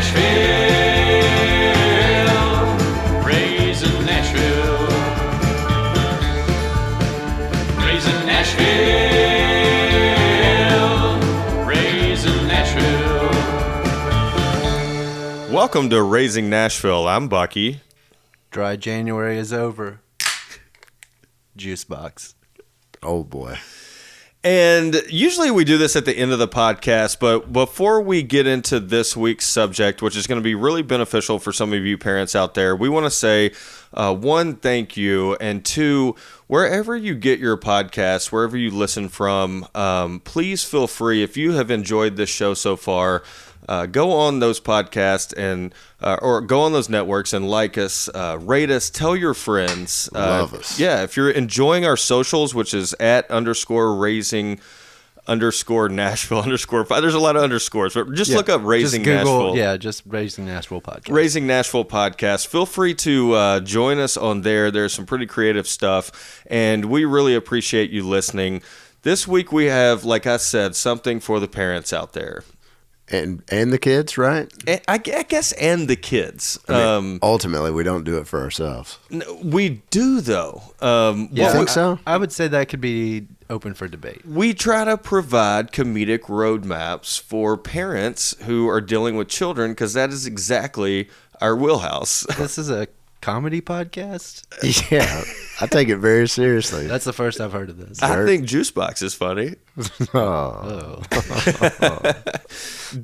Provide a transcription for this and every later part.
Nashville, raising Nashville, raising Nashville, raising Nashville. Welcome to Raising Nashville. I'm Bucky. Dry January is over. Juice box. Oldboy. And usually we do this at the end of the podcast, but before we get into this week's subject, which is going to be really beneficial for some of you parents out there, we want to say, one, thank you, and two, wherever you get your podcasts, wherever you listen from, please feel free, if you have enjoyed this show so far, go on those podcasts and or go on those networks and like us, rate us, tell your friends. Love us. Yeah, if you're enjoying our socials, which is @_raising_Nashville _5. There's a lot of underscores, but just look up Raising just Google, Nashville. Yeah, just Raising Nashville podcast. Raising Nashville podcast. Feel free to join us on there. There's some pretty creative stuff, and we really appreciate you listening. This week we have, like I said, something for the parents out there. And the kids, right? I guess, and the kids. I mean, ultimately, we don't do it for ourselves. We do, though. You think so? I would say that could be open for debate. We try to provide comedic roadmaps for parents who are dealing with children, because that is exactly our wheelhouse. This is a comedy podcast? Yeah, I take it very seriously. That's the first I've heard of this. I think Juicebox is funny. Oh.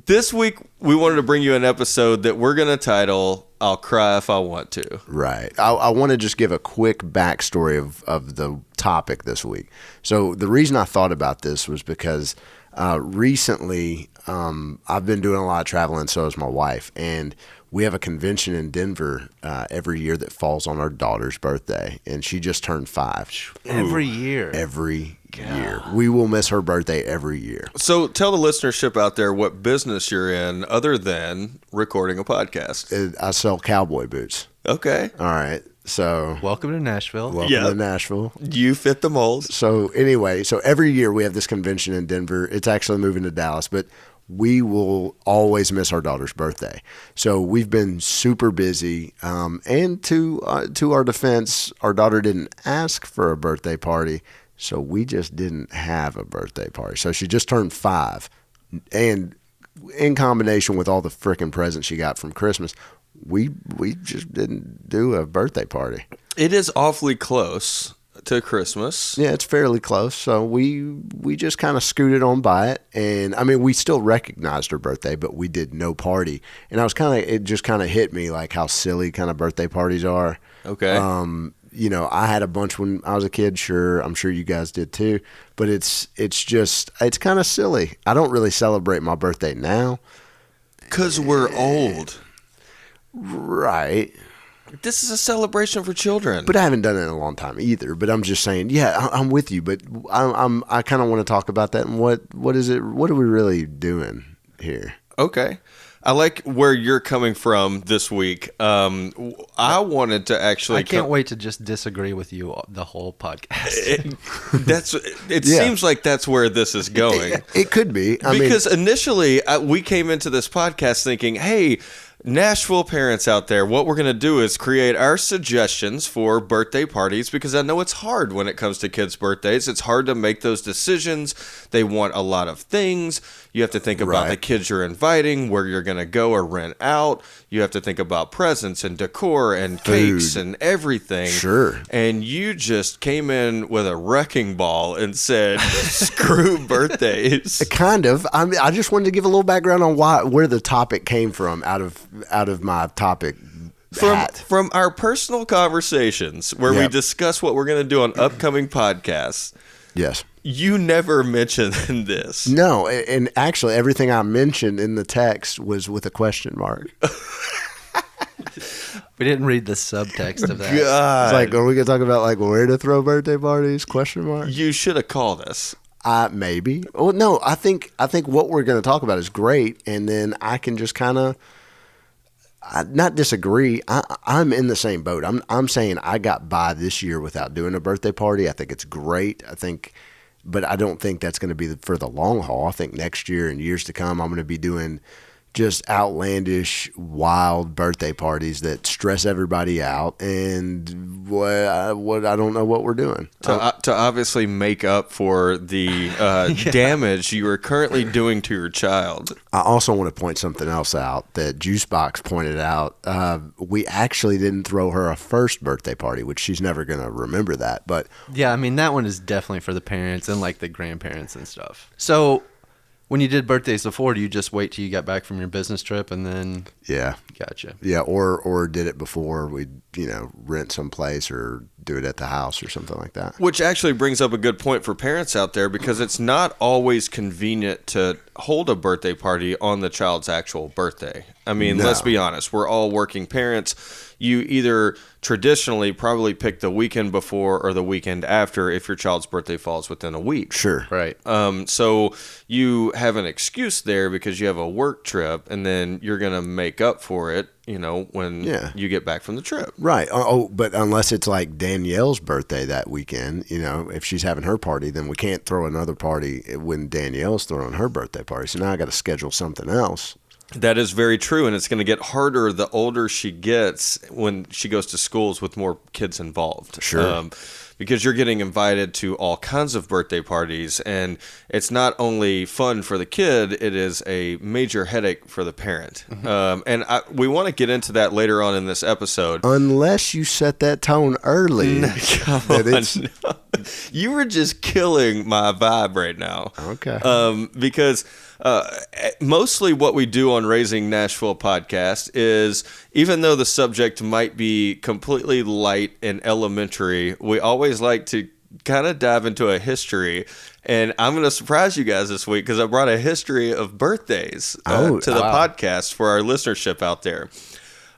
This week, we wanted to bring you an episode that we're going to title, I'll Cry If I Want To. Right. I want to just give a quick backstory of the topic this week. So the reason I thought about this was because recently I've been doing a lot of traveling, so has my wife, and we have a convention in Denver every year that falls on our daughter's birthday, and she just turned 5. Every year. Every year. We will miss her birthday every year. So tell the listenership out there what business you're in other than recording a podcast. I sell cowboy boots. Okay. All right. So Welcome to Nashville. welcome to Nashville. You fit the mold. So anyway, so every year we have this convention in Denver. It's actually moving to Dallas, but we will always miss our daughter's birthday. So we've been super busy. And to our defense, our daughter didn't ask for a birthday party, so we just didn't have a birthday party. So she just turned 5, and in combination with all the freaking presents she got from Christmas, we just didn't do a birthday party. It is awfully close to Christmas. Yeah, it's fairly close. So we just kind of scooted on by it. And I mean, we still recognized her birthday, but we did no party. And it just kind of hit me like how silly kind of birthday parties are. Okay. You know, I had a bunch when I was a kid. Sure. I'm sure you guys did too, but it's kind of silly. I don't really celebrate my birthday now. 'Cause we're old. Right. This is a celebration for children. But I haven't done it in a long time either. But I'm just saying, yeah, I'm with you. But I kind of want to talk about that. And what is it? What are we really doing here? Okay. I like where you're coming from this week. I wanted to actually. I can't wait to just disagree with you the whole podcast. It seems like that's where this is going. It could be. Because initially we came into this podcast thinking, hey, Nashville parents out there, what we're going to do is create our suggestions for birthday parties, because I know it's hard when it comes to kids' birthdays. It's hard to make those decisions. They want a lot of things. You have to think about the kids you're inviting, where you're going to go or rent out. You have to think about presents and decor and cakes and everything. Sure. And you just came in with a wrecking ball and said, screw birthdays. Kind of. I just wanted to give a little background on where the topic came from out of my topic hat. From our personal conversations where we discuss what we're going to do on upcoming podcasts. Yes. You never mentioned this. No, and actually everything I mentioned in the text was with a question mark. We didn't read the subtext of that. God. It's like, are we going to talk about like where to throw birthday parties? Question mark. You should have called us. Maybe. Well, no, I think what we're going to talk about is great, and then I can just kind of not disagree. I'm in the same boat. I'm saying I got by this year without doing a birthday party. I think it's great. But I don't think that's going to be for the long haul. I think next year and years to come, I'm going to be doing just outlandish, wild birthday parties that stress everybody out, and what I don't know what we're doing. To obviously make up for the damage you are currently doing to your child. I also want to point something else out that Juicebox pointed out. We actually didn't throw her a first birthday party, which she's never going to remember that. But Yeah, I mean, that one is definitely for the parents and like the grandparents and stuff. So when you did birthdays before, do you just wait till you got back from your business trip and then? yeah, Gotcha. yeah, or did it before we'd rent someplace or do it at the house or something like that. Which actually brings up a good point for parents out there, because it's not always convenient to hold a birthday party on the child's actual birthday. I mean, No. let's be honest. We're all working parents. You either traditionally probably pick the weekend before or the weekend after if your child's birthday falls within a week. Sure. Right. So you have an excuse there because you have a work trip, and then you're going to make up for it, when you get back from the trip. Right. Oh, but unless it's like Danielle's birthday that weekend, if she's having her party, then we can't throw another party when Danielle's throwing her birthday party. So now I got to schedule something else. That is very true, and it's going to get harder the older she gets when she goes to schools with more kids involved. Sure. Because you're getting invited to all kinds of birthday parties, and it's not only fun for the kid, it is a major headache for the parent. And we want to get into that later on in this episode. Unless you set that tone early. Come that on, it's- no. You were just killing my vibe right now. Okay. Because mostly what we do on Raising Nashville podcast is, even though the subject might be completely light and elementary, we always like to kind of dive into a history. And I'm going to surprise you guys this week because I brought a history of birthdays to the podcast for our listenership out there.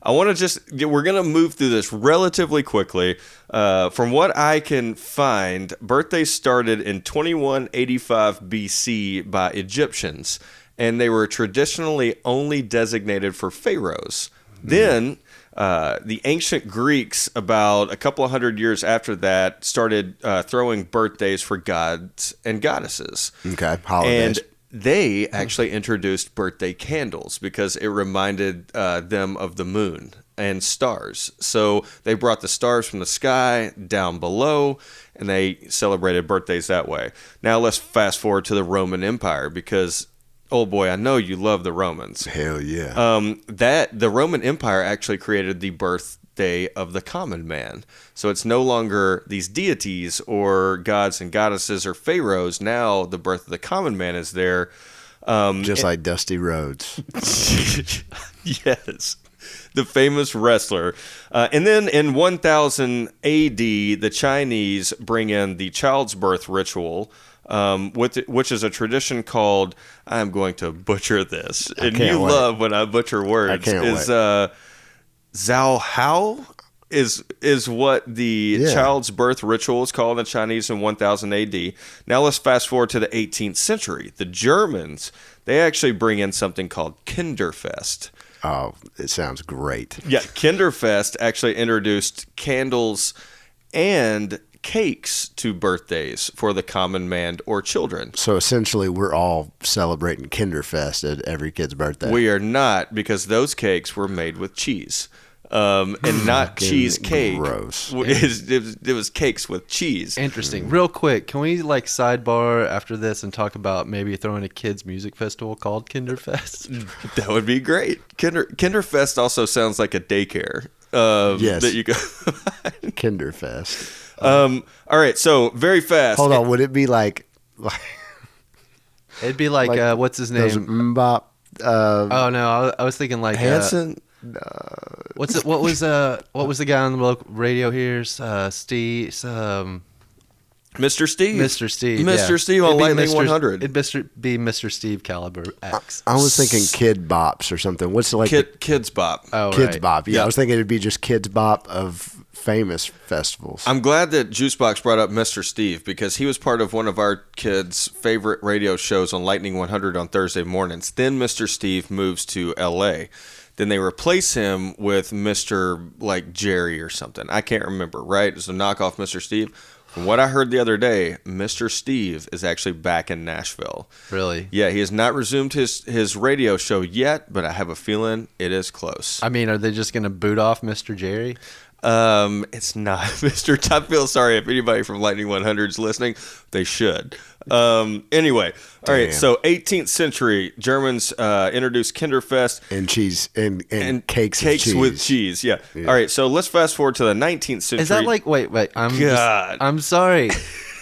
I want to we're going to move through this relatively quickly. From what I can find, birthdays started in 2185 BC by Egyptians, and they were traditionally only designated for pharaohs. Then the ancient Greeks, about a couple of hundred years after that, started throwing birthdays for gods and goddesses. Okay. Holidays. And they actually introduced birthday candles because it reminded them of the moon and stars. So they brought the stars from the sky down below, and they celebrated birthdays that way. Now let's fast forward to the Roman Empire, because, oh boy, I know you love the Romans. Hell yeah. The Roman Empire actually created the birthday of the common man. So it's no longer these deities or gods and goddesses or pharaohs. Now the birth of the common man is there. Just like Dusty Rhodes. Yes. The famous wrestler. And then in 1000 AD, the Chinese bring in the child's birth ritual, which is a tradition called, I'm going to butcher this, and you love when I butcher words, I can't is wait. Zhao Hao is what the child's birth ritual is called in Chinese in 1000 AD. Now let's fast forward to the 18th century. The Germans, they actually bring in something called Kinderfest. Oh, it sounds great. Yeah, Kinderfest actually introduced candles and cakes to birthdays for the common man or children. So essentially, we're all celebrating Kinderfest at every kid's birthday. We are not, because those cakes were made with cheese. And not cheesecake. Gross. It was cakes with cheese. Interesting. Real quick, can we sidebar after this and talk about maybe throwing a kids music festival called Kinderfest? That would be great. Kinderfest also sounds like a daycare. Yes. That you go. Kinderfest. All right. So very fast. Hold on. Would it be like It'd be like what's his those name? Mbop? Oh no, I was thinking like Hanson. What was the guy on the local radio here? Steve. Mr. Steve. Mr. Steve. Mr. Yeah. Steve on It'd be Lightning Mr. 100. It'd be Mr. Steve Caliber X. I was thinking Kid Bops or something. What's like Kids Bop. Oh, Kids right. Bop? Yeah, Yeah. I was thinking it'd be just Kids Bop of famous festivals. I'm glad that Juicebox brought up Mr. Steve, because he was part of one of our kids' favorite radio shows on Lightning 100 on Thursday mornings. Then Mr. Steve moves to L.A. Then they replace him with Mr. like Jerry or something. I can't remember, right? It's a knockoff Mr. Steve. From what I heard the other day, Mr. Steve is actually back in Nashville. Really? Yeah, he has not resumed his radio show yet, but I have a feeling it is close. I mean, are they just going to boot off Mr. Jerry? It's not Mr. I feel sorry if anybody from Lightning 100 is listening. They should. Anyway, all right. So 18th century Germans introduced Kinderfest And cheese and cakes with cheese. Yeah. All right. So let's fast forward to the 19th century. Is that like wait? I'm sorry.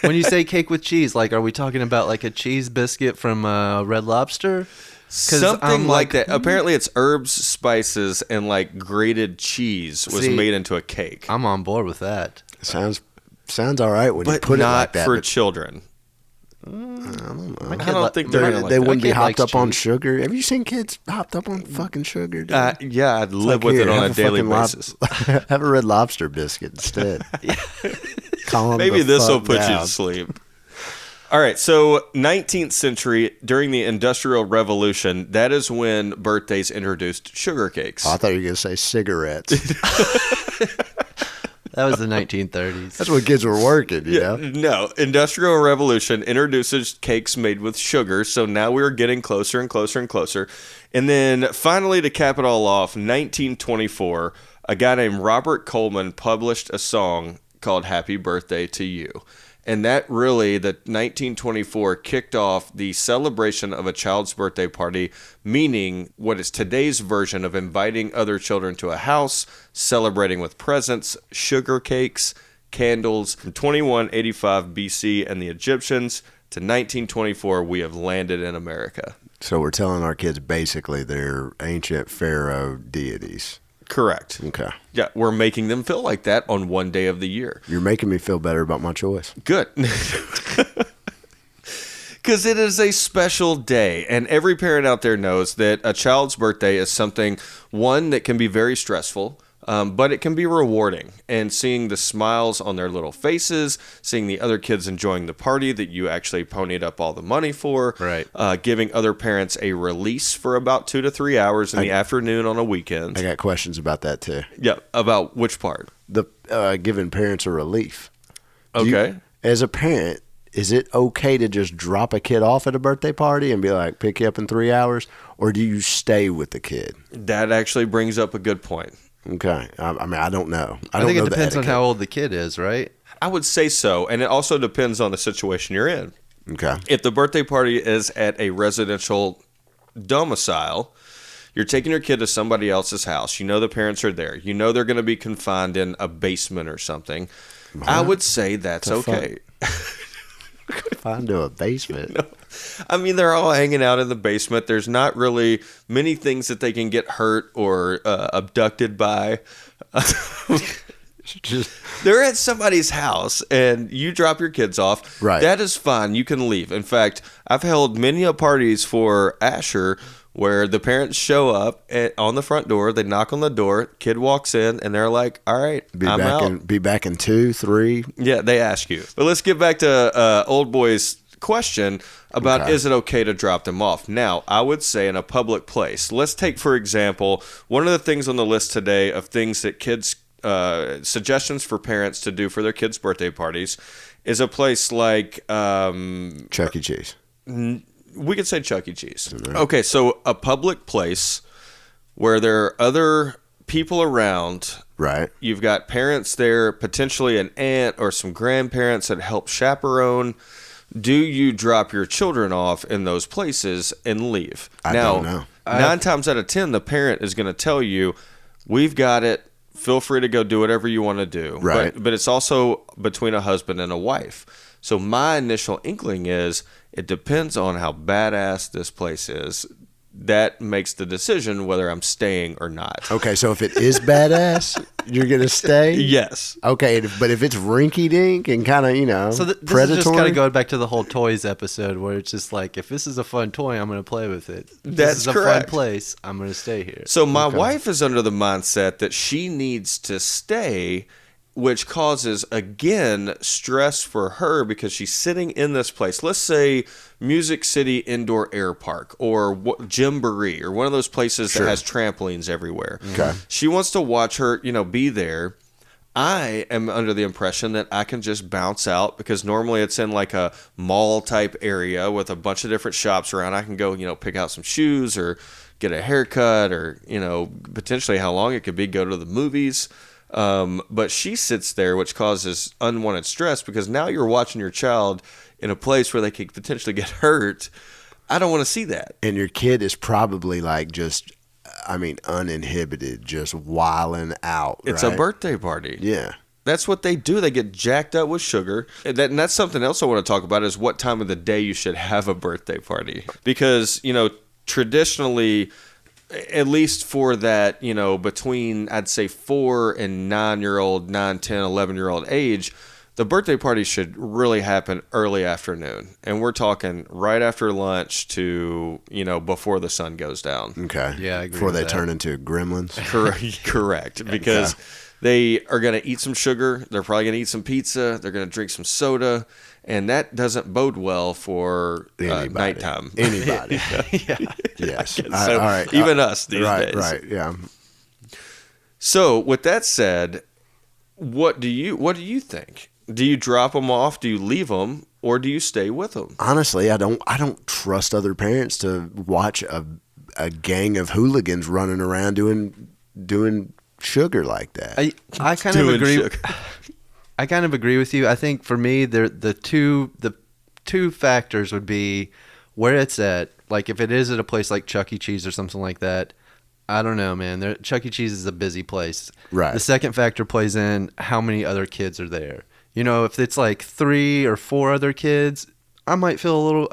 When you say cake with cheese, like, are we talking about like a cheese biscuit from Red Lobster? Something like that. Apparently, it's herbs, spices, and like grated cheese was made into a cake. I'm on board with that. Sounds all right when you But put it like not that. for children. I don't know. I don't think they're gonna like They that. wouldn't be My kid hopped likes up on cheese. sugar. Have you seen kids hopped up on fucking sugar? Dude? Yeah, I'd live Like, with here, it on have a daily fucking basis. Have a Red Lobster biscuit instead. Calm Maybe the this will fuck put you down. to sleep. All right, so 19th century, during the Industrial Revolution, that is when birthdays introduced sugar cakes. Oh, I thought you were going to say cigarettes. That was the 1930s. That's when kids were working, you know? No, Industrial Revolution introduces cakes made with sugar, so now we're getting closer and closer and closer. And then finally, to cap it all off, 1924, a guy named Robert Coleman published a song called Happy Birthday to You. And that really, the 1924, kicked off the celebration of a child's birthday party, meaning what is today's version of inviting other children to a house, celebrating with presents, sugar cakes, candles. From 2185 BC and the Egyptians to 1924, we have landed in America. So we're telling our kids basically they're ancient pharaoh deities. Correct. Okay. Yeah, we're making them feel like that on one day of the year. You're making me feel better about my choice. Good. Because it is a special day, and every parent out there knows that a child's birthday is something, one, that can be very stressful, but it can be rewarding. And seeing the smiles on their little faces, seeing the other kids enjoying the party that you actually ponied up all the money for, Right. Giving other parents a release for about 2 to 3 hours in the afternoon on a weekend. I got questions about that too. Yeah, about which part? The giving parents a relief. Okay. As a parent, is it okay to just drop a kid off at a birthday party and be like, pick you up in 3 hours? Or do you stay with the kid? That actually brings up a good point. Okay. I mean, I don't know. I don't think know it the depends on etiquette. how old the kid is, right? I would say so, and it also depends on the situation you're in. Okay. If the birthday party is at a residential domicile, you're taking your kid to somebody else's house. You know the parents are there. You know they're going to be confined in a basement or something. I would say that's The fuck? okay. Find to a basement. I mean, they're all hanging out in the basement. There's not really many things that they can get hurt or abducted by. Just They're at somebody's house and you drop your kids off. Right. That is fine. You can leave. In fact, I've held many a parties for Asher where the parents show up on the front door. They knock on the door. Kid walks in and they're like, all right, I'm out. be back in 2, 3. Yeah, they ask you. But let's get back to Oldboy's question about Okay. is it okay to drop them off? Now, I would say in a public place. Let's take, for example, one of the things on the list today of things that kids suggestions for parents to do for their kids' birthday parties is a place like Chuck E. Cheese. we could say Chuck E. Cheese. Okay, so a public place where there are other people around. Right. You've got parents there, potentially an aunt or some grandparents that help chaperone. Do you drop your children off in those places and leave? I now, don't know. 9 times out of 10, the parent is going to tell you, we've got it. Feel free to go do whatever you want to do. Right. But it's also between a husband and a wife. So my initial inkling is it depends on how badass this place is. That makes the decision whether I'm staying or not. Okay, so if it is badass, you're going to stay? Yes. Okay, but if it's rinky dink and kind of, So this predatory. is just kind of going back to the whole toys episode where it's just like, if this is a fun toy, I'm going to play with it. If That's this is a correct. fun place, I'm going to stay here. So my wife is under the mindset that she needs to stay, which causes, again, stress for her because she's sitting in this place. Let's say Music City Indoor Air Park or Gymboree or one of those places Sure. that has trampolines everywhere. Okay. She wants to watch her, be there. I am under the impression that I can just bounce out because normally it's in like a mall type area with a bunch of different shops around. I can go, pick out some shoes or get a haircut or, potentially how long it could be, go to the movies. But she sits there, which causes unwanted stress because now you're watching your child in a place where they could potentially get hurt. I don't want to see that. And your kid is probably like uninhibited, just wilding out. It's right? a birthday party. Yeah. That's what they do. They get jacked up with sugar. And that's something else I want to talk about is what time of the day you should have a birthday party. Because, traditionally, at least for that, between, I'd say, 4 and 9-year-old, 9, 10, 11-year-old age, the birthday party should really happen early afternoon. And we're talking right after lunch to, before the sun goes down. Okay. Yeah, I agree Before with they that. turn into gremlins. Correct. Because they are going to eat some sugar. They're probably going to eat some pizza. They're going to drink some soda. And that doesn't bode well for nighttime. Anybody. Yeah. Yes. So, all right. even us these right, days. Right. Yeah. So with that said, what do you think? Do you drop them off? Do you leave them? Or do you stay with them? Honestly, I don't trust other parents to watch a gang of hooligans running around doing sugar like that. I kind of agree. I kind of agree with you. I think for me, the two factors would be where it's at. Like if it is at a place like Chuck E. Cheese or something like that, I don't know, man. Chuck E. Cheese is a busy place. Right. The second factor plays in how many other kids are there. If it's like 3 or 4 other kids, I might feel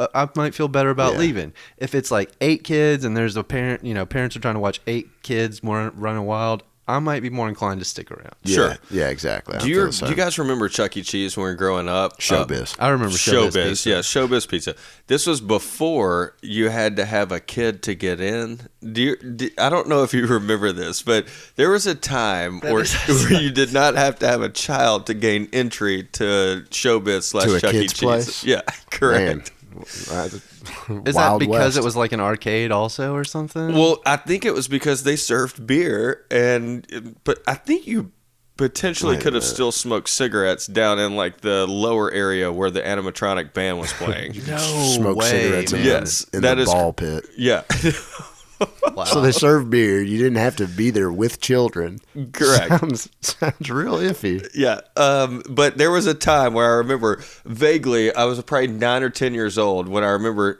better about leaving. If it's like 8 kids and there's a parent, parents are trying to watch 8 kids more running wild, I might be more inclined to stick around. Yeah, Sure. Yeah, exactly. Do you guys remember Chuck E. Cheese when we were growing up? Showbiz? I remember Showbiz Pizza. Yeah, Showbiz Pizza. This was before you had to have a kid to get in. I don't know if you remember this, but there was a time where you did not have to have a child to gain entry to Showbiz To a / Chuck E. kid's Cheese. place? Yeah, correct. Is that because it was like an arcade also or something? Well, I think it was because they served beer, but I think you potentially Wait a could have minute. still smoked cigarettes down in like the lower area where the animatronic band was playing. no Smoke way, cigarettes man. Yes, in that the is ball pit. Yeah, Wow. So they serve beer. You didn't have to be there with children. correct. Sounds real iffy. Yeah, but there was a time where I remember vaguely, I was probably 9 or 10 years old when I remember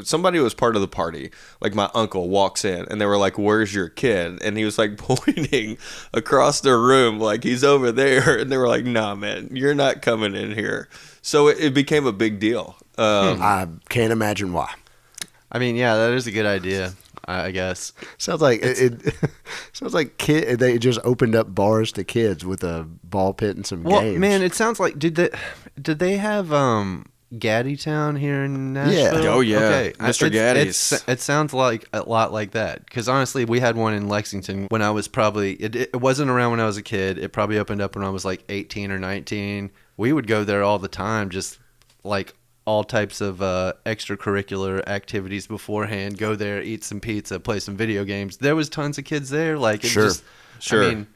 somebody who was part of the party, like my uncle walks in and they were like, "Where's your kid?" And he was like pointing across the room like he's over there. And they were like, "Nah, man, you're not coming in here." So it became a big deal. I can't imagine why. I mean, yeah, that is a good idea, I guess. Sounds like it sounds like they just opened up bars to kids with a ball pit and some Well, games. man, it sounds like did they have Gaddy Town here in Nashville? Oh, yeah. Okay. Mr. Gaddy's. It sounds like a lot like that. Because honestly, we had one in Lexington when I was probably it wasn't around when I was a kid. It probably opened up when I was like 18 or 19. We would go there all the time, just like all types of extracurricular activities beforehand. Go there, eat some pizza, play some video games. There was tons of kids there. Like, Sure. I mean,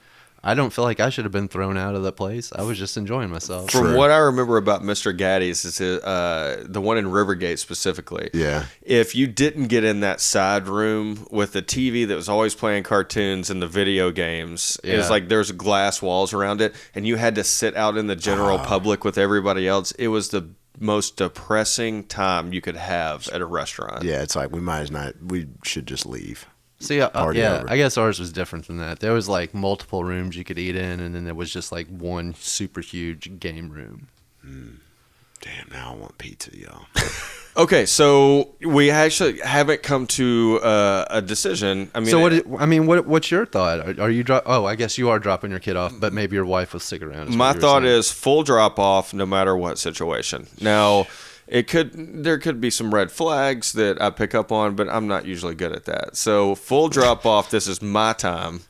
I don't feel like I should have been thrown out of that place. I was just enjoying myself. From what I remember about Mr. Gaddy's, is the one in Rivergate specifically. Yeah. If you didn't get in that side room with the TV that was always playing cartoons and the video games, it was Yeah. like there's glass walls around it, and you had to sit out in the general public with everybody else. It was the most depressing time you could have at a restaurant. Yeah, it's like we should just leave. See, Party yeah, over. I guess ours was different than that. There was like multiple rooms you could eat in, and then there was just like one super huge game room. Damn, now I want pizza, y'all. Okay, so we actually haven't come to a decision. I mean, so what's your thought? Are you I guess you are dropping your kid off, but maybe your wife will stick around. my thought is full drop off no matter what situation. Now, there could be some red flags that I pick up on, but I'm not usually good at that. So full drop off. This is my time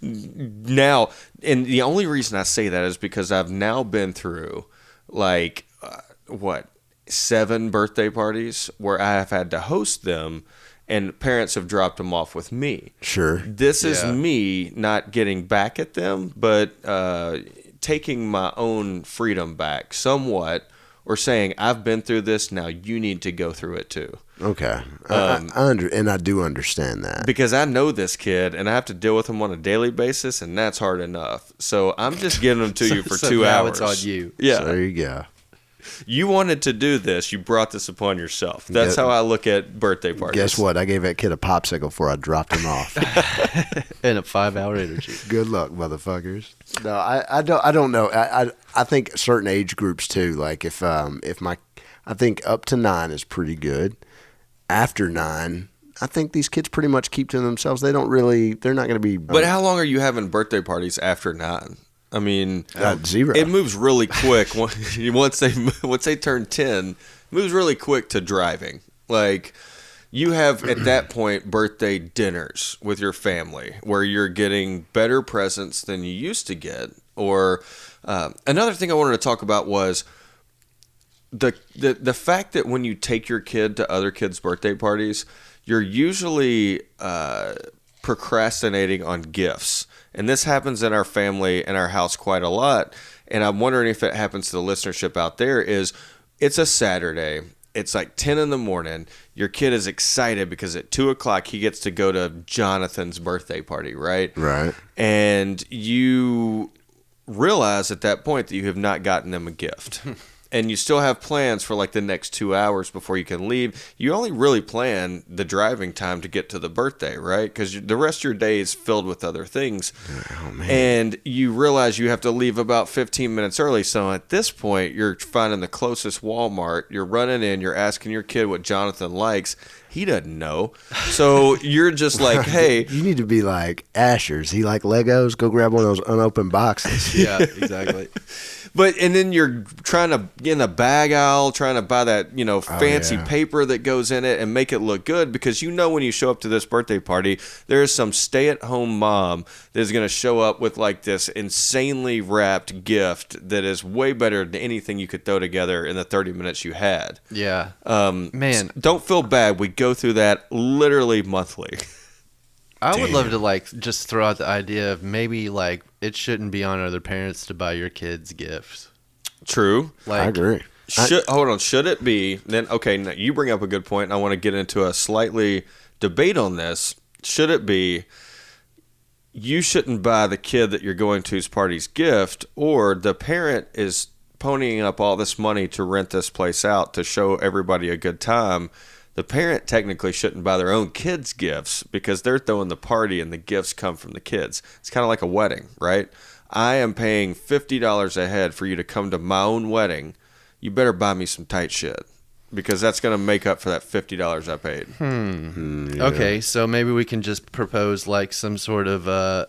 now, and the only reason I say that is because I've now been through like 7 birthday parties where I have had to host them, and parents have dropped them off with me. Sure. This is Yeah. me not getting back at them, but taking my own freedom back somewhat, or saying, I've been through this, now you need to go through it too. Okay. And I do understand that. Because I know this kid, and I have to deal with him on a daily basis, and that's hard enough. So I'm just giving them to you for So 2 now hours. it's on you. Yeah. So there you go. You wanted to do this. You brought this upon yourself. That's how I look at birthday parties. Guess what? I gave that kid a popsicle before I dropped him off. And a 5-hour energy. Good luck, motherfuckers. No, I don't know. I think certain age groups too. Like I think up to 9 is pretty good. After 9, I think these kids pretty much keep to themselves. They're not going to be. But how long are you having birthday parties after 9? I mean, 0. It moves really quick once they turn 10. It moves really quick to driving. Like, you have at that point birthday dinners with your family where you're getting better presents than you used to get. Or another thing I wanted to talk about was the fact that when you take your kid to other kids' birthday parties, you're usually procrastinating on gifts. And this happens in our family and our house quite a lot. And I'm wondering if it happens to the listenership out there. It's a Saturday. It's like 10 in the morning. Your kid is excited because at 2 o'clock he gets to go to Jonathan's birthday party, right? Right. And you realize at that point that you have not gotten them a gift. And you still have plans for like the next 2 hours before you can leave. You only really plan the driving time to get to the birthday, right? Because the rest of your day is filled with other things. Oh, man. And you realize you have to leave about 15 minutes early. So at this point, you're finding the closest Walmart. You're running in. You're asking your kid what Jonathan likes. He doesn't know. So you're just like, hey. You need to be like Asher's. He like Legos. Go grab one of those unopened boxes. Yeah, exactly. And then you're trying to get in the bag aisle, trying to buy that, fancy yeah. paper that goes in it and make it look good, because when you show up to this birthday party, there is some stay-at-home mom that is going to show up with like this insanely wrapped gift that is way better than anything you could throw together in the 30 minutes you had. Yeah. Man, Don't feel bad. We go through that literally monthly. I would love to just throw out the idea of maybe it shouldn't be on other parents to buy your kids gifts. True. I agree. Hold on. Should it be then? Okay, now you bring up a good point, and I want to get into a slightly debate on this. Should it be you shouldn't buy the kid that you're going to's party's gift, or the parent is ponying up all this money to rent this place out to show everybody a good time? The parent technically shouldn't buy their own kids gifts because they're throwing the party and the gifts come from the kids. It's kind of like a wedding, right? I am paying $50 a head for you to come to my own wedding. You better buy me some tight shit because that's going to make up for that $50 I paid. Yeah. Okay, so maybe we can just propose some sort of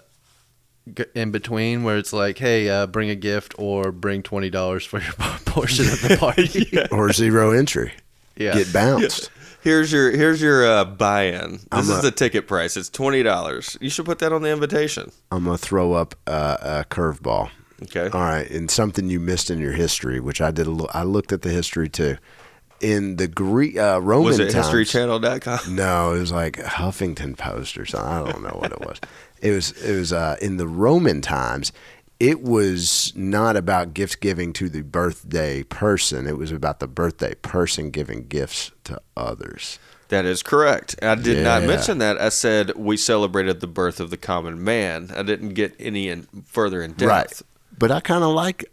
in between where it's like, hey, bring a gift or bring $20 for your portion of the party. Yeah. Or 0 entry. Yeah. Get bounced. Here's your buy-in. This is the ticket price. It's $20. You should put that on the invitation. I'm going to throw up a curveball. Okay. All right. And something you missed in your history, which I did. I looked at the history too. In the Greek Roman Was it times, historychannel.com? No, it was like Huffington Post or something. I don't know what it was. It was in the Roman times. It was not about gift giving to the birthday person. It was about the birthday person giving gifts to others. That is correct. I did not Yeah. mention that. I said we celebrated the birth of the common man. I didn't get any further in depth. Right. But I kind of like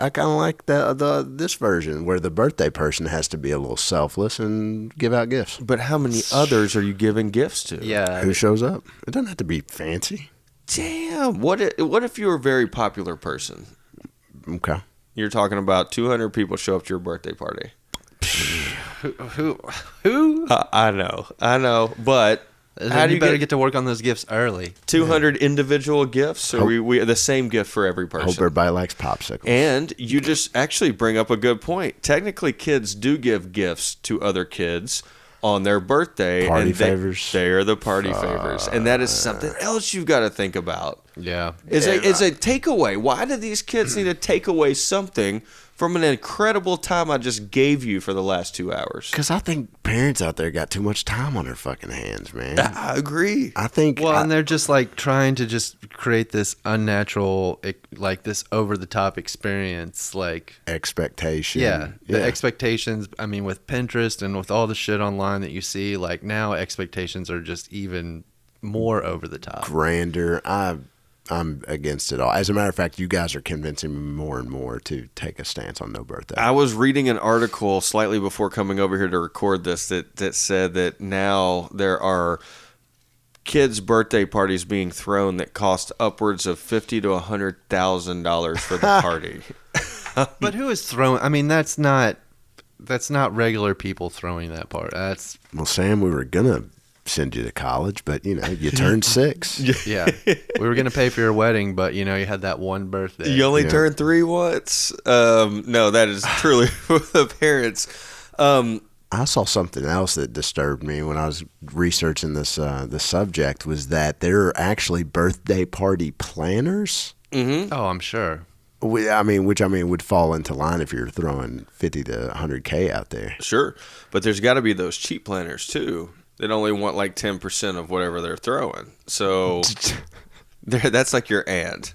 this version where the birthday person has to be a little selfless and give out gifts. But how many others are you giving gifts to? Yeah. Who shows up? It doesn't have to be fancy. Damn. What if you're a very popular person? Okay. You're talking about 200 people show up to your birthday party. Who? I know. But how do you you better get get to work on those gifts early. 200 individual gifts? Or we the same gift for every person? Hope everybody likes popsicles. And you just actually bring up a good point. Technically, kids do give gifts to other kids on their birthday. Party and favors. They are the party favors. And that is something else you've got to think about. Yeah. Is a takeaway. Why do these kids need to take away something from an incredible time I just gave you for the last 2 hours? Because I think parents out there got too much time on their fucking hands, man. I agree. I think. Well, and they're just like trying to just create this unnatural, like this over the top experience, like expectation. Yeah, the expectations. I mean, with Pinterest and with all the shit online that you see, like now expectations are just even more over the top. Grander. I'm against it all. As a matter of fact, you guys are convincing me more and more to take a stance on no birthday. I was reading an article slightly before coming over here to record this that said that now there are kids' birthday parties being thrown that cost upwards of $50,000 to $100,000 for the party. But who is throwing? I mean, that's not regular people throwing that part. That's Well, Sam, we were gonna send you to college, but you turned 6. yeah. We were gonna pay for your wedding, but you had that one birthday. You only turned 3 once. No, that is truly for the parents. I saw something else that disturbed me when I was researching this subject, was that there are actually birthday party planners. Mm-hmm. Oh, I'm sure. Which would fall into line if you're throwing 50 to 100K out there. Sure, but there's got to be those cheap planners too that only want like 10% of whatever they're throwing. So that's like your aunt.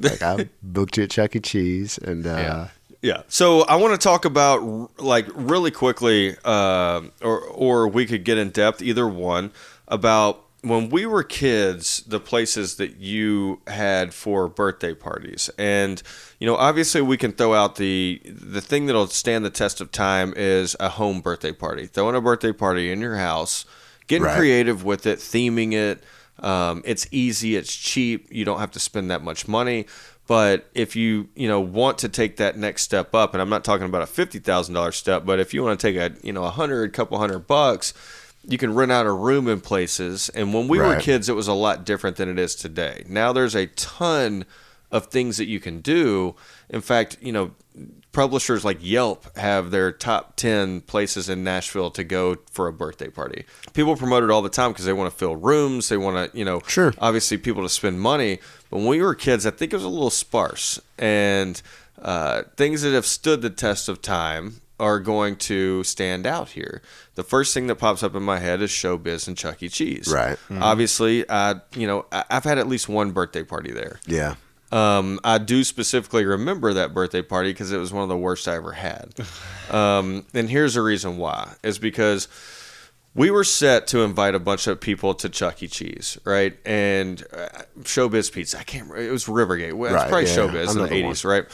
Like, I booked you at Chuck E. Cheese, and Yeah. So I want to talk about, like, really quickly, or we could get in depth, either one, about when we were kids, the places that you had for birthday parties. And, obviously we can throw out the thing that'll stand the test of time is a home birthday party. Throwing a birthday party in your house, getting creative with it, theming it. It's easy, it's cheap, you don't have to spend that much money. But if you want to take that next step up, and I'm not talking about a $50,000 step, but if you want to take a couple $100, you can rent out a room in places. And when we were kids, it was a lot different than it is today. Now there's a ton of things that you can do. In fact, publishers like Yelp have their top 10 places in Nashville to go for a birthday party. People promote it all the time because they want to fill rooms. They want to, obviously people to spend money. But when we were kids, I think it was a little sparse. And things that have stood the test of time are going to stand out here. The first thing that pops up in my head is Showbiz and Chuck E. Cheese. Right. Mm-hmm. Obviously, I've had at least one birthday party there. Yeah. I do specifically remember that birthday party because it was one of the worst I ever had. And here's the reason why. Is because we were set to invite a bunch of people to Chuck E. Cheese, right? And Showbiz Pizza. I can't remember. It was Rivergate. It's probably Showbiz in the 80s, right?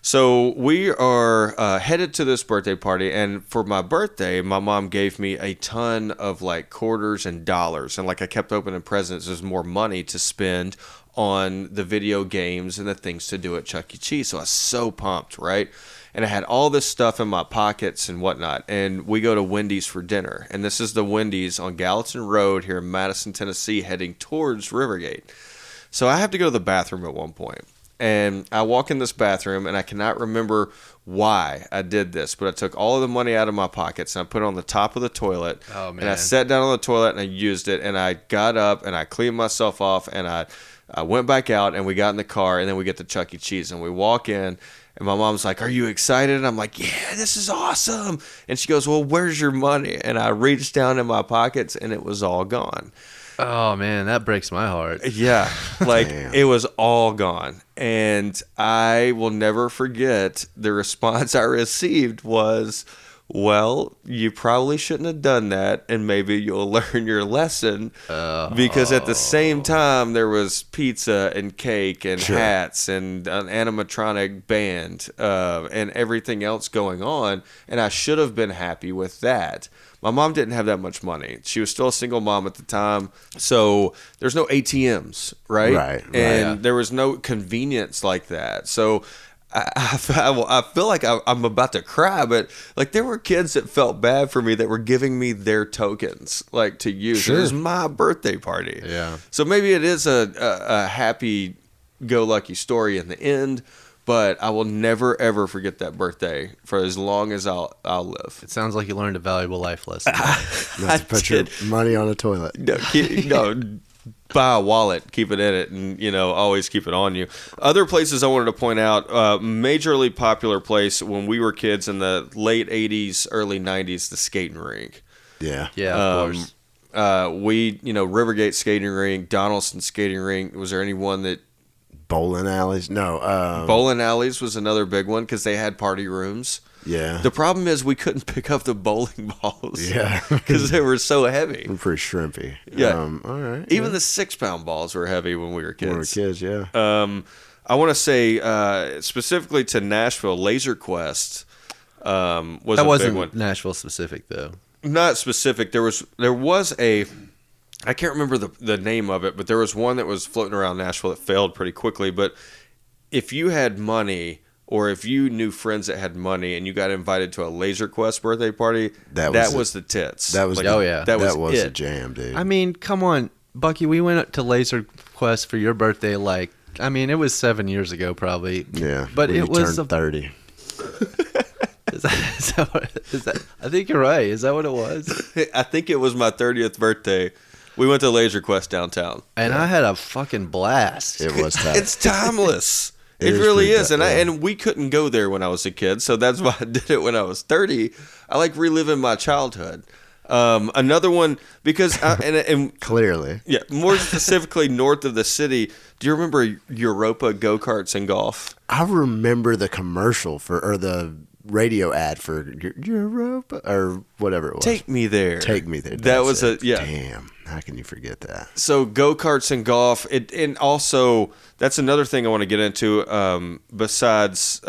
So we are headed to this birthday party. And for my birthday, my mom gave me a ton of like quarters and dollars. And like I kept opening presents. There's more money to spend on the video games and the things to do at Chuck E. Cheese. So I was so pumped, right? And I had all this stuff in my pockets and whatnot. And we go to Wendy's for dinner. And this is the Wendy's on Gallatin Road here in Madison, Tennessee, heading towards Rivergate. So I have to go to the bathroom at one point. And I walk in this bathroom, and I cannot remember why I did this, but I took all of the money out of my pockets, and I put it on the top of the toilet. Oh, man. And I sat down on the toilet, and I used it. And I got up, and I cleaned myself off, and I went back out, and we got in the car, and then we get to Chuck E. Cheese, and we walk in, and my mom's like, "Are you excited?" And I'm like, "Yeah, this is awesome." And she goes, "Well, where's your money?" And I reached down in my pockets, and it was all gone. Oh, man, that breaks my heart. Yeah, like it was all gone. And I will never forget the response I received was, "Well, you probably shouldn't have done that, and maybe you'll learn your lesson." Because at the same time, there was pizza and cake and hats and an animatronic band and everything else going on, and I should have been happy with that. My mom didn't have that much money. She was still a single mom at the time, so there's no ATMs, right? Right. And there was no convenience like that. So I feel like I'm about to cry, but like there were kids that felt bad for me that were giving me their tokens like to use. Sure. It was my birthday party. Yeah. So maybe it is a happy-go-lucky story in the end, but I will never ever forget that birthday for as long as I'll live. It sounds like you learned a valuable life lesson. Not to put your money on a toilet. No, buy a wallet, keep it in it, and always keep it on you. Other places I wanted to point out, majorly popular place when we were kids in the late '80s, early '90s, the skating rink. Yeah. Yeah, of course. Rivergate skating rink, Donaldson skating rink. Was there anyone that? Bowling alleys? No. Bowling alleys was another big one because they had party rooms. Yeah. The problem is we couldn't pick up the bowling balls. Yeah. Because they were so heavy. I'm pretty shrimpy. Yeah. All right. Even the 6-pound balls were heavy when we were kids. When we were kids, yeah. I want to say specifically to Nashville, Laser Quest was That a big wasn't one. Nashville specific though. Not specific. There was a, I can't remember the name of it, but there was one that was floating around Nashville that failed pretty quickly. But if you had money, or if you knew friends that had money and you got invited to a Laser Quest birthday party, that was the tits. That was that was a it. jam, dude. I mean, come on, Bucky. We went up to Laser Quest for your birthday. It was 7 years ago, probably. Yeah, but when it you was turned 30. Is that? I think you're right. Is that what it was? I think it was my 30th birthday. We went to Laser Quest downtown, and I had a fucking blast. It was tough. It's timeless. It is really pretty is, tough, and we couldn't go there when I was a kid, so that's why I did it when I was 30. I like reliving my childhood. Another one because and Clearly. yeah, more specifically north of the city. Do you remember Europa go-karts and golf? I remember the commercial or the radio ad for Europa or whatever it was. Take me there. Take me there. That That's was it. yeah. Damn. How can you forget that? So go-karts and golf, and also that's another thing I want to get into. Besides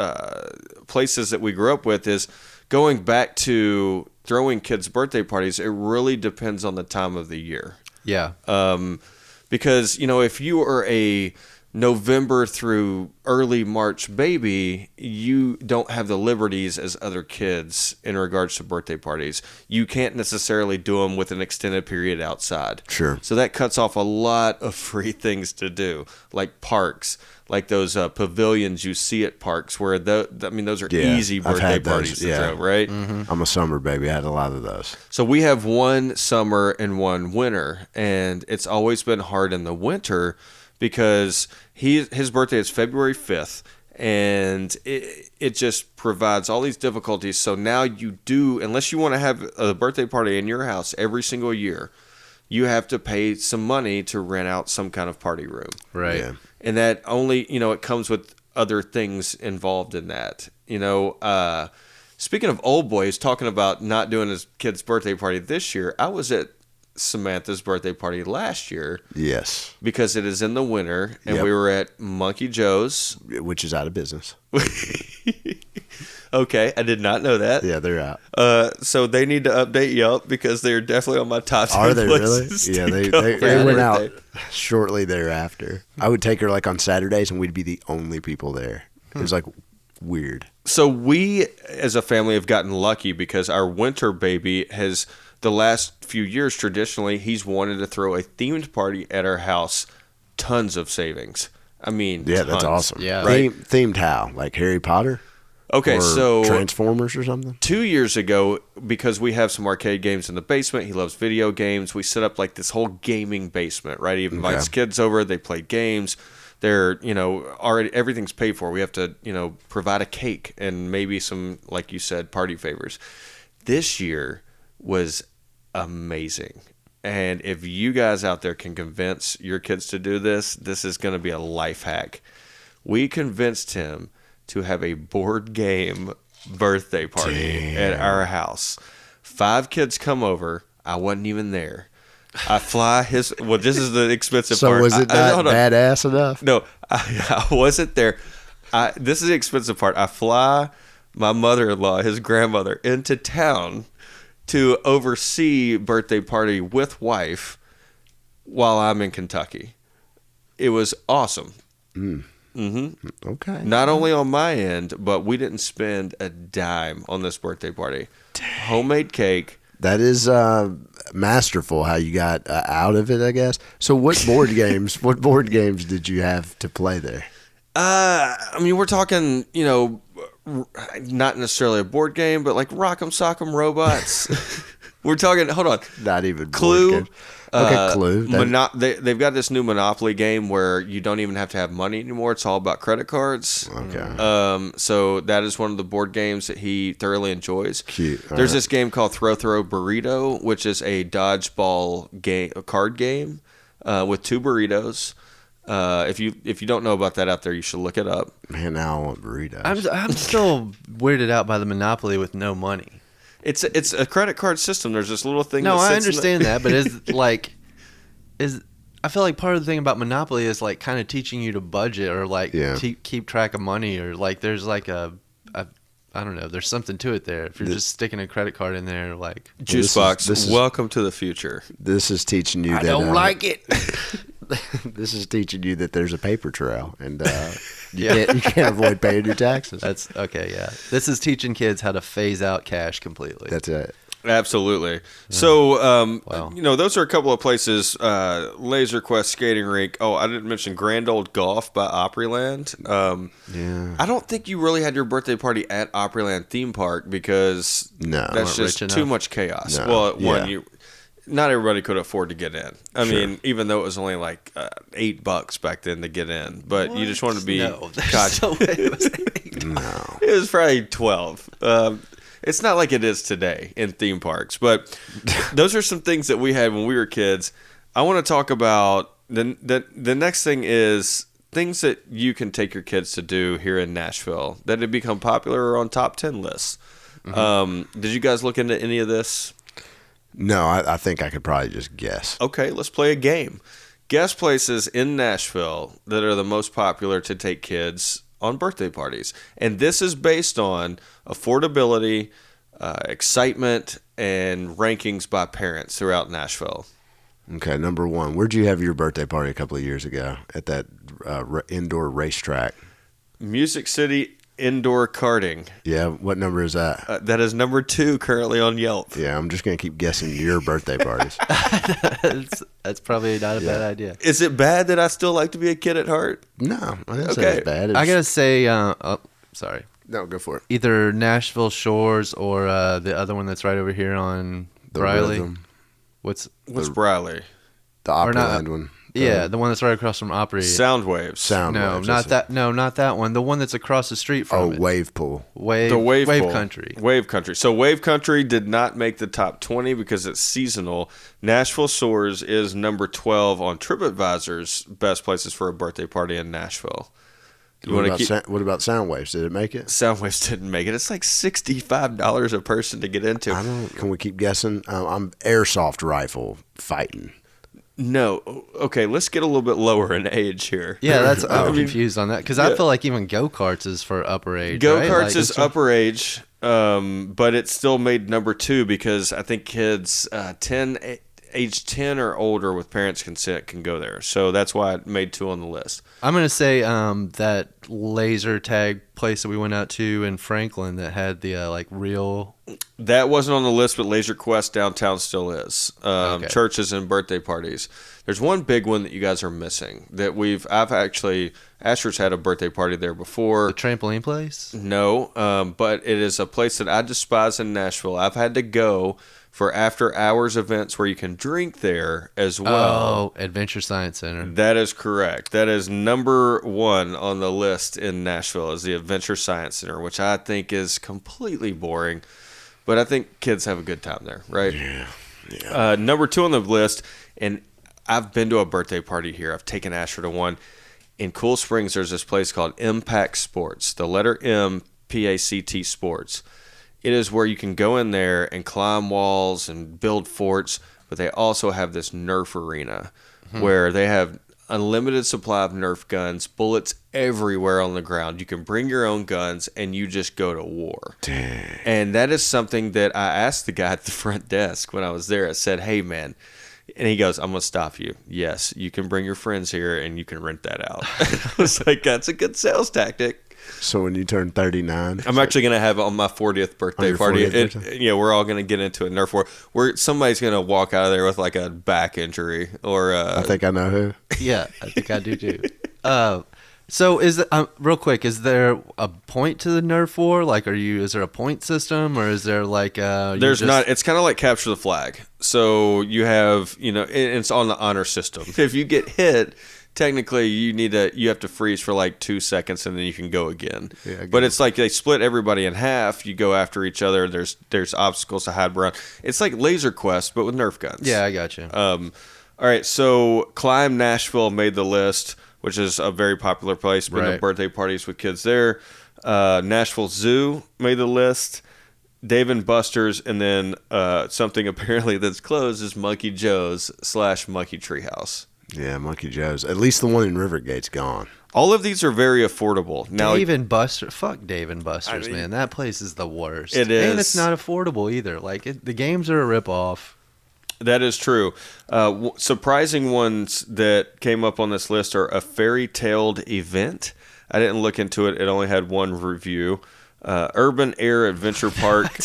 places that we grew up with, is going back to throwing kids' birthday parties. It really depends on the time of the year. Yeah. Because if you are a November through early March baby, you don't have the liberties as other kids in regards to birthday parties. You can't necessarily do them with an extended period outside. Sure. So that cuts off a lot of free things to do, like parks, like those pavilions you see at parks where those are easy I've birthday had those, parties to yeah. throw, right? Mm-hmm. I'm a summer baby. I had a lot of those. So we have one summer and one winter, and it's always been hard in the winter because his birthday is February 5th, and it just provides all these difficulties. So now you do, unless you want to have a birthday party in your house every single year, you have to pay some money to rent out some kind of party room. Right. Yeah. And that only, it comes with other things involved in that. Speaking of Oldboy, he's talking about not doing his kid's birthday party this year. I was at Samantha's birthday party last year. Yes. Because it is in the winter, and Yep. we were at Monkey Joe's. Which is out of business. Okay, I did not know that. Yeah, they're out. So they need to update Yelp because they're definitely on my top 10 Are they really? places Yeah, to they go they, for they your went out birthday. shortly thereafter. I would take her on Saturdays, and we'd be the only people there. It was weird. So we, as a family, have gotten lucky because our winter baby has, the last few years, traditionally, he's wanted to throw a themed party at our house. Tons of savings. I mean, Yeah, tons. that's awesome. Yeah. Right. Themed how? Like Harry Potter? Okay, Or so Transformers or something? 2 years ago, because we have some arcade games in the basement, he loves video games, we set up this whole gaming basement, right? He invites kids over, they play games. They're, already everything's paid for. We have to, provide a cake and maybe some, like you said, party favors. This year was amazing. And if you guys out there can convince your kids to do this, this is going to be a life hack. We convinced him to have a board game birthday party at our house. 5 kids come over. I wasn't even there. I fly his. Well, this is the expensive So part. was it not hold on. badass enough? No, I wasn't there. This is the expensive part. I fly my mother-in-law, his grandmother, into town to oversee birthday party with wife while I'm in Kentucky. It was awesome. Okay. Not only on my end, but we didn't spend a dime on this birthday party. Homemade cake. That is masterful how you got out of it, I guess. So what board games did you have to play there? We're talking, not necessarily a board game, but like Rock'em Sock'em Robots. We're talking. Hold on. Not even Clue. board games. Okay, Clue. They've got this new Monopoly game where you don't even have to have money anymore. It's all about credit cards. Okay. So that is one of the board games that he thoroughly enjoys. Cute. All There's right. this game called Throw Burrito, which is a dodgeball game, a card game with two burritos. If you don't know about that out there, you should look it up. Man, now I want burritos. I'm still weirded out by the Monopoly with no money. It's a credit card system. There's this little thing. No, that I sits in understand that, but I feel like part of the thing about Monopoly is like kind of teaching you to budget or like Yeah. keep track of money or like there's like a I don't know. There's something to it there. If you're just sticking a credit card in there, like Juice box. Welcome to the future. This is teaching you that it. this is teaching you that there's a paper trail, and you can't avoid paying your taxes. That's okay. Yeah, this is teaching kids how to phase out cash completely. That's it. Absolutely. So, Wow. those are a couple of places. Laser Quest Skating Rink. Oh, I didn't mention Grand Old Golf by Opryland. Yeah. I don't think you really had your birthday party at Opryland theme park because No. that's Weren't just rich too enough? much chaos. No. Well, Yeah. not everybody could afford to get in. I Sure. mean, even though it was only like $8 back then to get in, but you just wanted to be. No, there's God, no way it was $8. No. it was probably 12. It's not like it is today in theme parks, but those are some things that we had when we were kids. I want to talk about the next thing is things that you can take your kids to do here in Nashville that have become popular or on top 10 lists. Did you guys look into any of this? No, I think I could probably just guess. Okay, let's play a game. Guess places in Nashville that are the most popular to take kids on birthday parties. And this is based on affordability, excitement, and rankings by parents throughout Nashville. Okay, number one. Where'd you have your birthday party a couple of years ago? At that indoor racetrack. Music City Indoor Karting. Yeah, what number is that? That is number 2 currently on Yelp. Yeah, I'm just going to keep guessing your birthday parties. That's probably not a bad idea. Is it bad that I still like to be a kid at heart? No, I didn't say Okay. it's bad. I gotta say, sorry, No, go for it. either Nashville Shores or the other one that's right over here on The Briley. Rhythm, What's Briley? the Or not- Opryland one. Yeah, the one that's right across from Opry. Sound Waves. Sound No, Waves, not that's it. that. No, not that one. The one that's across the street Oh, from it. Wave Pool. Wave, The Wave Pool. Country. Wave Country. So Wave Country did not make the top 20 because it's seasonal. Nashville Shores is number 12 on TripAdvisor's best places for a birthday party in Nashville. What about Sound Waves? Did it make it? Soundwaves didn't make it. It's like $65 a person to get into. I don't. Can we keep guessing? I'm airsoft rifle fighting. No. Okay, let's get a little bit lower in age here. Yeah, that's. I'm I mean, confused on that because yeah. I feel like even go karts is for upper age. Go-karts right? Like, is it's- upper age, but it still made number 2 because I think kids age 10 or older with parents' consent can go there. So that's why it made 2 on the list. I'm gonna say that laser tag place that we went out to in Franklin that had the like real. That wasn't on the list, but Laser Quest downtown still is. Okay. Churches and birthday parties. There's one big one that you guys are missing that Asher's had a birthday party there before. The trampoline place? No, but it is a place that I despise in Nashville. I've had to go for after hours events where you can drink there as well. Oh, Adventure Science Center. That is correct. That is number 1 on the list in Nashville is the Adventure Science Center, which I think is completely boring. But I think kids have a good time there, right? Yeah. Number 2 on the list, and I've been to a birthday party here. I've taken Asher to one. In Cool Springs, there's this place called Impact Sports. The letter M, PACT Sports. It is where you can go in there and climb walls and build forts, but they also have this Nerf arena where they have unlimited supply of Nerf guns, bullets everywhere on the ground. You can bring your own guns and you just go to war. Dang. And that is something that I asked the guy at the front desk when I was there. I said, "Hey, man." And he goes, "I'm going to stop you. Yes, you can bring your friends here and you can rent that out." I was like, that's a good sales tactic. So when you turn 39, I'm actually going to have it on my 40th birthday your party. 40th birthday? We're all going to get into a Nerf war. Somebody's going to walk out of there with like a back injury or I think I know who. Yeah, I think I do too. So real quick, is there a point to the Nerf war? Like, is there a point system, or is there like There's not. It's kind of like capture the flag. So you have, it's on the honor system. If you get hit, technically you have to freeze for like 2 seconds and then you can go again. Yeah, but it's like they split everybody in half. You go after each other. There's obstacles to hide around. It's like Laser Quest, but with Nerf guns. Yeah, I got you. All right. So Climb Nashville made the list, which is a very popular place. Been to birthday parties with kids there. Nashville Zoo made the list. Dave and Buster's, and then something apparently that's closed is Monkey Joe's / Monkey Treehouse. Yeah, Monkey Joe's. At least the one in Rivergate's gone. All of these are very affordable. Now, Dave and Buster, fuck Dave and Buster's, man. That place is the worst. It is. And it's not affordable either. Like, the games are a ripoff. That is true. Surprising ones that came up on this list are a fairy-tailed event. I didn't look into it. It only had one review. Urban Air Adventure Park.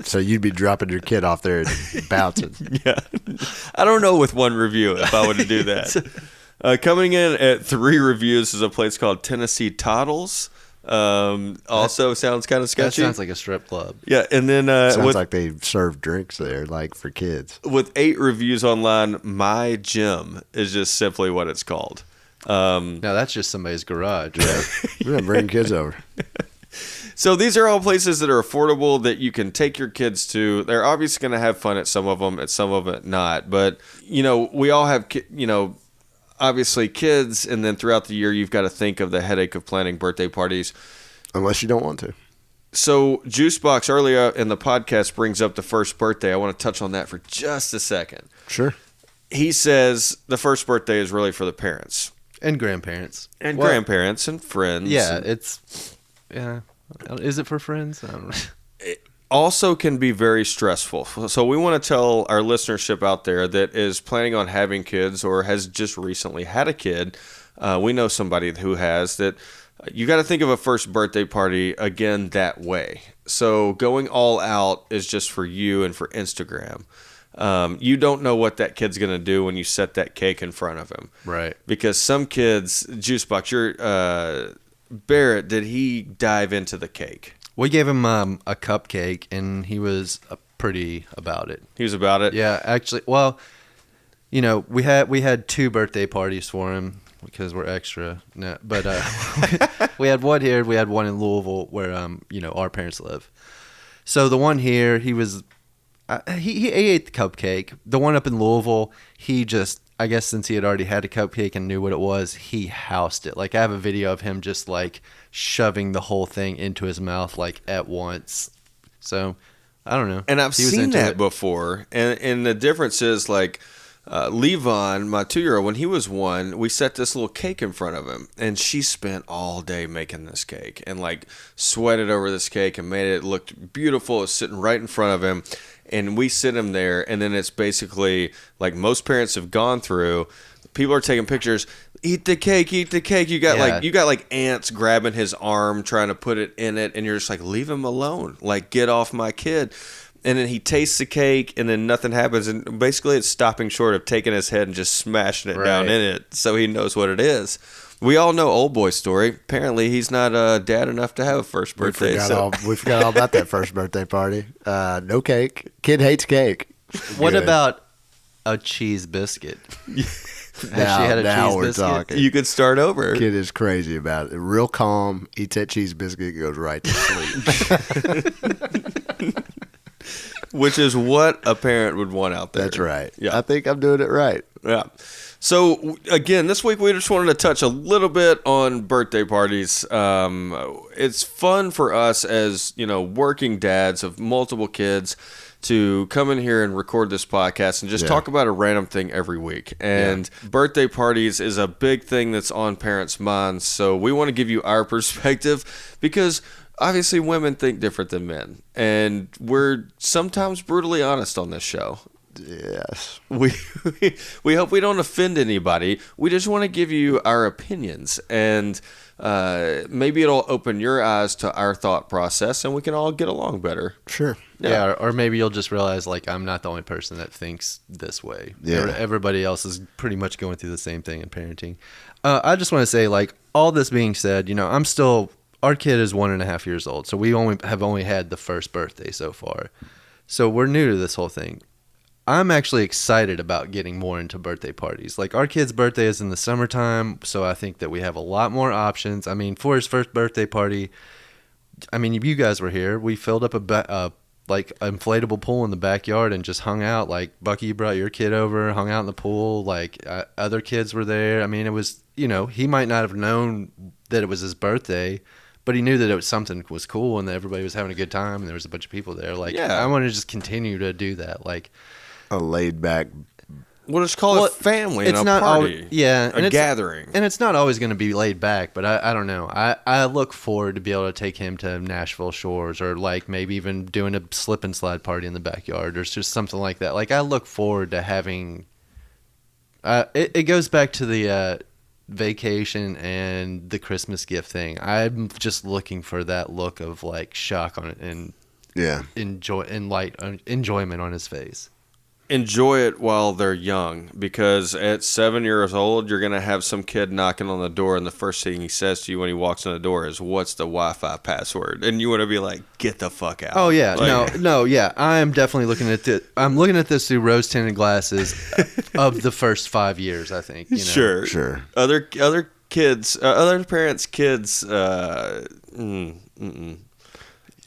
So you'd be dropping your kid off there and bouncing. Yeah. I don't know with one review if I would do that. Coming in at 3 reviews is a place called Tennessee Toddles. Also sounds kind of sketchy. That sounds like a strip club. Yeah, and then Sounds like they serve drinks there, like for kids. with 8 reviews online, My Gym is just simply what it's called. No, that's just somebody's garage. We're gonna bring kids over. So these are all places that are affordable that you can take your kids to. They're obviously going to have fun at some of them, at some of it not. But, we all have, obviously kids, and then throughout the year, you've got to think of the headache of planning birthday parties. Unless you don't want to. So Juicebox earlier in the podcast brings up the first birthday. I want to touch on that for just a second. Sure. He says the first birthday is really for the parents. And grandparents. And grandparents and friends. Yeah, yeah. Is it for friends? I don't know. It also can be very stressful. So we want to tell our listenership out there that is planning on having kids or has just recently had a kid. We know somebody who has that. You got to think of a first birthday party again that way. So going all out is just for you and for Instagram. You don't know what that kid's going to do when you set that cake in front of him. Right. Because some kids, Juicebox, Barrett, did he dive into the cake? We gave him a cupcake, and he was pretty about it. He was about it? Yeah, actually, well, we had 2 birthday parties for him because we're extra. No, but we had one here, we had one in Louisville where our parents live. So the one here, he ate the cupcake. The one up in Louisville, he just, I guess since he had already had a cupcake and knew what it was, he housed it. Like, I have a video of him just like shoving the whole thing into his mouth like at once. So I don't know. And I've seen that before. And the difference is like Levon, my 2-year-old, when he was 1, we set this little cake in front of him, and she spent all day making this cake and like sweated over this cake and made it look beautiful. It was sitting right in front of him. And we sit him there, and then it's basically like most parents have gone through. People are taking pictures. Eat the cake, eat the cake. You got like ants grabbing his arm, trying to put it in it, and you're just like, leave him alone. Like, get off my kid. And then he tastes the cake, and then nothing happens. And basically, it's stopping short of taking his head and just smashing it down in it, so he knows what it is. We all know Oldboy's story. Apparently, he's not dad enough to have a first birthday. We forgot all about that first birthday party. No cake. Kid hates cake. What about a cheese biscuit? Now we're talking. You could start over. Kid is crazy about it. Real calm. Eats that cheese biscuit. Goes right to sleep. Which is what a parent would want out there. That's right. Yeah. I think I'm doing it right. Yeah. So, again, this week we just wanted to touch a little bit on birthday parties. It's fun for us as, working dads of multiple kids to come in here and record this podcast and just talk about a random thing every week. And birthday parties is a big thing that's on parents' minds. So we want to give you our perspective because obviously women think different than men. And we're sometimes brutally honest on this show. Yes. We hope we don't offend anybody. We just want to give you our opinions. And maybe it'll open your eyes to our thought process, and we can all get along better. Sure. Yeah, or maybe you'll just realize, like, I'm not the only person that thinks this way. Yeah. Everybody else is pretty much going through the same thing in parenting. I just want to say, like, all this being said, you know, our kid is 1.5 years old, so we have only had the first birthday so far. So we're new to this whole thing. I'm actually excited about getting more into birthday parties. Like, our kid's birthday is in the summertime, so I think that we have a lot more options. I mean, for his first birthday party, I mean, you guys were here. We filled up a inflatable pool in the backyard and just hung out. Like, Bucky, you brought your kid over, hung out in the pool. Like, other kids were there. I mean, it was, you know, he might not have known that it was his birthday, but he knew that it was something was cool and that everybody was having a good time and there was a bunch of people there. Like, I want to just continue to do that. Like, A laid back. We'll just call it family and a party. A gathering. And it's not always going to be laid back, but I don't know. I look forward to be able to take him to Nashville shores, or like maybe even doing a slip and slide party in the backyard, or just something like that. Like, I look forward to having it goes back to the vacation and the Christmas gift thing. I'm just looking for that look of like shock on it and enjoyment on his face. Enjoy it while they're young, because at 7 years old, you're going to have some kid knocking on the door, and the first thing he says to you when he walks in the door is, "What's the Wi-Fi password?" And you want to be like, "Get the fuck out." Oh, yeah. Yeah. I am definitely looking at this. I'm looking at this through rose-tinted glasses of the first 5 years, I think. You know? Sure. Other kids, other parents' kids,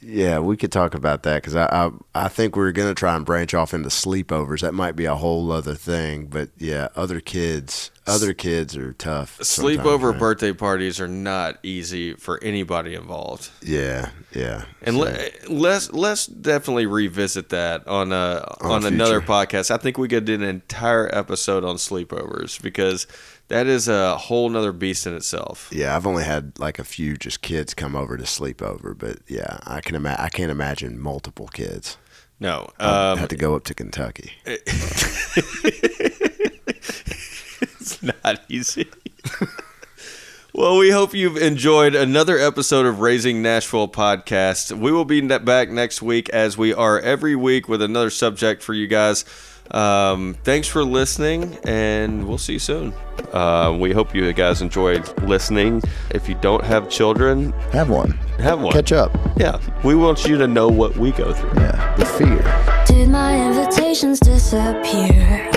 Yeah, we could talk about that, because I think we're going to try and branch off into sleepovers. That might be a whole other thing, but yeah, other kids are tough. Sleepover man. birthday parties are not easy for anybody involved. Yeah. And let's definitely revisit that on another podcast. I think we could do an entire episode on sleepovers, because that is a whole nother beast in itself. Yeah, I've only had like a few just kids come over to sleep over, but yeah, I can't imagine multiple kids. No, I had to go up to Kentucky. It's not easy. Well, we hope you've enjoyed another episode of Raising Nashville podcast. We will be back next week, as we are every week, with another subject for you guys. Thanks for listening, and we'll see you soon. We hope you guys enjoyed listening. If you don't have children, Have one. Catch up. Yeah, we want you to know what we go through. Yeah, the fear. Did my invitations disappear?